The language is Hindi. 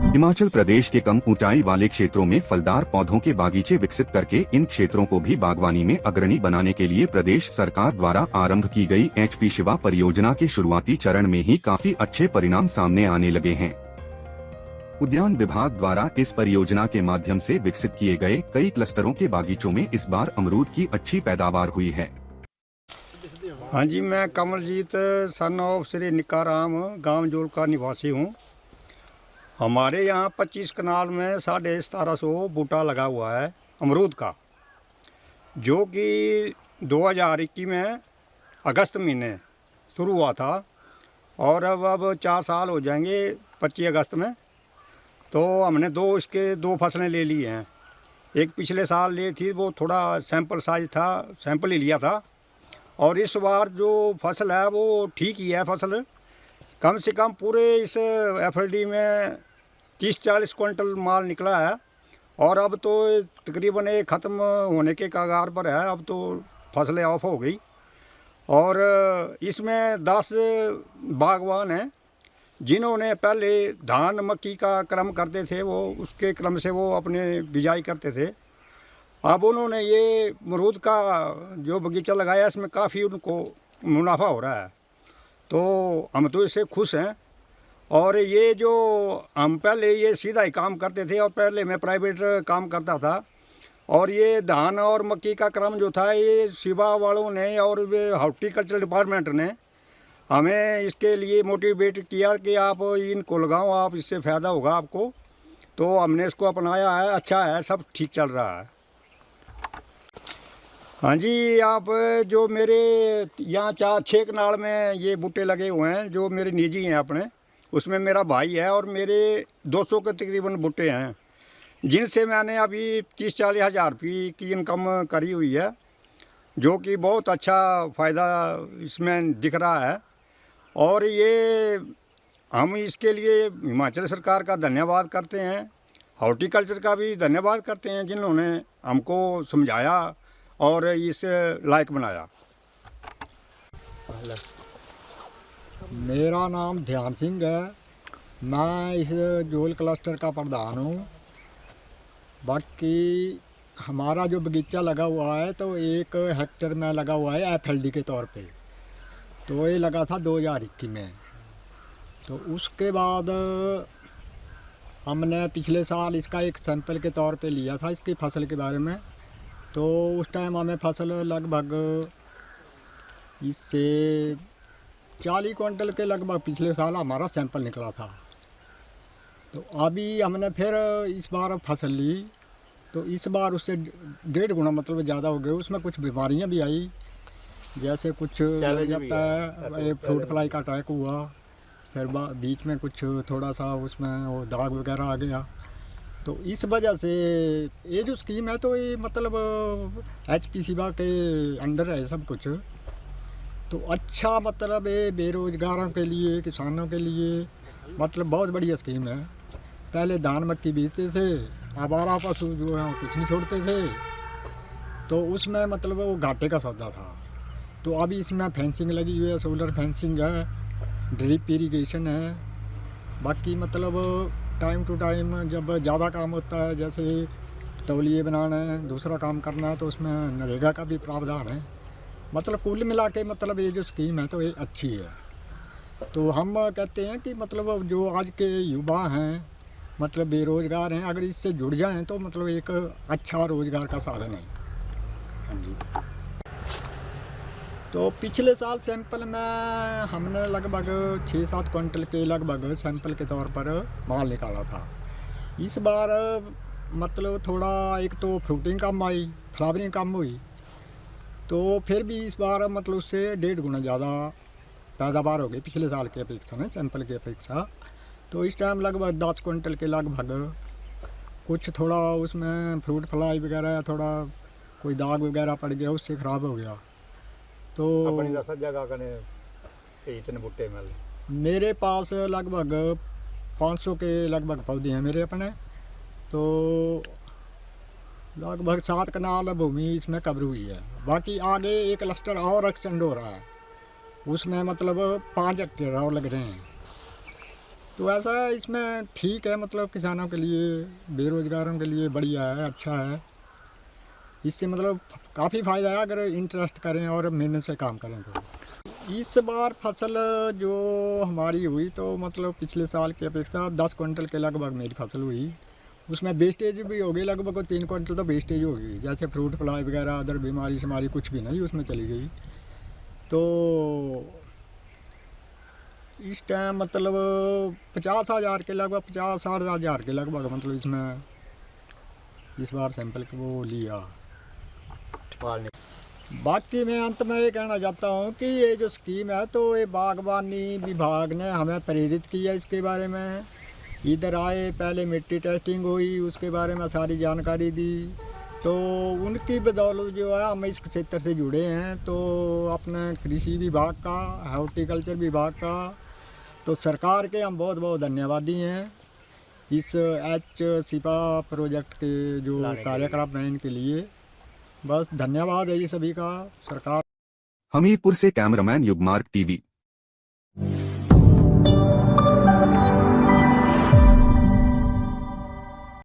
हिमाचल प्रदेश के कम ऊंचाई वाले क्षेत्रों में फलदार पौधों के बागीचे विकसित करके इन क्षेत्रों को भी बागवानी में अग्रणी बनाने के लिए प्रदेश सरकार द्वारा आरंभ की गई HP शिवा परियोजना के शुरुआती चरण में ही काफी अच्छे परिणाम सामने आने लगे हैं। उद्यान विभाग द्वारा इस परियोजना के माध्यम से विकसित किए गए कई क्लस्टरों के बागीचों में इस बार अमरूद की अच्छी पैदावार हुई है। हाँ जी, मैं कमलजीत सन ऑफ श्री निकाराम गांव जोल का निवासी हूँ। हमारे यहाँ 25 कनाल में 1750 बूटा लगा हुआ है अमरूद का, जो कि 2021 में अगस्त महीने शुरू हुआ था और अब 4 साल हो जाएंगे 25 अगस्त में। तो हमने दो फसलें ले ली हैं। एक पिछले साल ली थी, वो थोड़ा सैंपल साइज था, सैंपल ही लिया था। और इस बार जो फसल है वो ठीक ही है। फसल कम से कम पूरे इस FLD में 30-40 क्विंटल माल निकला है और अब तो तकरीबन ये ख़त्म होने के कगार पर है। अब तो फसलें ऑफ हो गई और इसमें 10 बागवान हैं जिन्होंने पहले धान मक्की का क्रम करते थे, वो उसके क्रम से वो अपने बिजाई करते थे। अब उन्होंने ये अमरूद का जो बगीचा लगाया, इसमें काफ़ी उनको मुनाफा हो रहा है। तो हम तो इससे खुश हैं। और ये जो हम पहले ये सीधा ही काम करते थे और पहले मैं प्राइवेट काम करता था, और ये धान और मक्की का क्रम जो था ये शिवा वालों ने और वे हॉर्टिकल्चर डिपार्टमेंट ने हमें इसके लिए मोटिवेट किया कि आप इनको लगाओ, आप इससे फ़ायदा होगा आपको। तो हमने इसको अपनाया है, अच्छा है, सब ठीक चल रहा है। हाँ जी, आप जो मेरे यहाँ 4-6 कनाल में ये बूटे लगे हुए हैं जो मेरे निजी हैं अपने, उसमें मेरा भाई है और मेरे 200 के तकरीबन बूटे हैं, जिनसे मैंने अभी 30-40 हज़ार रुपये की इनकम करी हुई है, जो कि बहुत अच्छा फ़ायदा इसमें दिख रहा है। और ये हम इसके लिए हिमाचल सरकार का धन्यवाद करते हैं, हॉर्टिकल्चर का भी धन्यवाद करते हैं जिन्होंने हमको समझाया और इस लायक बनाया। मेरा नाम ध्यान सिंह है, मैं इस जोल क्लस्टर का प्रधान हूँ। बाकी हमारा जो बगीचा लगा हुआ है तो 1 हेक्टेयर में लगा हुआ है FLD के तौर पे। तो ये लगा था 2021 में। तो उसके बाद हमने पिछले साल इसका एक सैंपल के तौर पे लिया था इसकी फसल के बारे में। तो उस टाइम हमें फसल लगभग इससे 40 क्विंटल के लगभग पिछले साल हमारा सैंपल निकला था। तो अभी हमने फिर इस बार फसल ली, तो इस बार उससे 1.5 गुना मतलब ज़्यादा हो गए। उसमें कुछ बीमारियां भी आई, जैसे कुछ हो जाता है, फ्रूट फ्लाई का अटैक हुआ, फिर बीच में कुछ थोड़ा सा उसमें वो दाग वगैरह आ गया। तो इस वजह से ये जो स्कीम है तो ये मतलब HP शिवा के अंडर है सब कुछ। तो अच्छा मतलब ये बेरोजगारों के लिए, किसानों के लिए मतलब बहुत बढ़िया स्कीम है। पहले धान मक्की बीजते थे, आवारा पशु जो है कुछ नहीं छोड़ते थे, तो उसमें मतलब वो घाटे का सौदा था। तो अभी इसमें फेंसिंग लगी हुई है, सोलर फेंसिंग है, ड्रिप इरीगेशन है। बाकी मतलब टाइम टू टाइम जब ज़्यादा काम होता है, जैसे तौलिए बनाना है, दूसरा काम करना है, तो उसमें नरेगा का भी प्रावधान है। मतलब कुल मिला के मतलब ये जो स्कीम है तो ये अच्छी है। तो हम कहते हैं कि मतलब जो आज के युवा हैं मतलब बेरोज़गार हैं, अगर इससे जुड़ जाएं तो मतलब एक अच्छा रोज़गार का साधन है। हाँ जी। तो पिछले साल सैंपल में हमने लगभग 6-7 क्विंटल के लगभग सैंपल के तौर पर माल निकाला था। इस बार मतलब थोड़ा एक तो फ्रूटिंग कम आई, फ्लावरिंग कम हुई, तो फिर भी इस बार मतलब उससे 1.5 गुना ज़्यादा पैदावार हो गई पिछले साल की अपेक्षा में, सैंपल की अपेक्षा। तो इस टाइम लगभग 10 क्विंटल के लगभग, कुछ थोड़ा उसमें फ्रूट फ्लाई वगैरह या थोड़ा कोई दाग वगैरह पड़ गया, उससे ख़राब हो गया। तो मेरे पास लगभग 500 के लगभग पौधे हैं मेरे अपने। तो लगभग 7 कनाल भूमि इसमें कवर हुई है। बाकी आगे एक क्लस्टर और एक्सटेंड हो रहा है, उसमें मतलब 5 हेक्टेयर और लग रहे हैं। तो ऐसा है, इसमें ठीक है, मतलब किसानों के लिए, बेरोजगारों के लिए बढ़िया है, अच्छा है। इससे मतलब काफ़ी फ़ायदा है अगर इंटरेस्ट करें और मेहनत से काम करें तो। इस बार फसल जो हमारी हुई तो मतलब पिछले साल की अपेक्षा 10 क्विंटल के लगभग मेरी फसल हुई। उसमें वेस्टेज भी हो गई, लगभग 3 क्विंटल तो वेस्टेज हो गई, जैसे फ्रूट फ्लाई वगैरह, अदर बीमारी शुमारी कुछ भी नहीं उसमें चली गई। तो इस टाइम मतलब 50,000 के लगभग, 50-60 हज़ार के लगभग मतलब इसमें इस बार सैंपल वो लिया। बाकी मैं अंत में ये कहना चाहता हूँ कि ये जो स्कीम है तो ये बागवानी विभाग ने हमें प्रेरित किया इसके बारे में। इधर आए, पहले मिट्टी टेस्टिंग हुई, उसके बारे में सारी जानकारी दी, तो उनकी बदौलत जो है हम इस क्षेत्र से जुड़े हैं। तो अपने कृषि विभाग का, हॉर्टिकल्चर विभाग का, तो सरकार के हम बहुत बहुत धन्यवादी हैं इस HCPA प्रोजेक्ट के जो कार्यक्रम हैं इनके लिए। बस धन्यवाद है ये सभी का, सरकार। हमीरपुर से कैमरामैन युगमार्ग टीवी।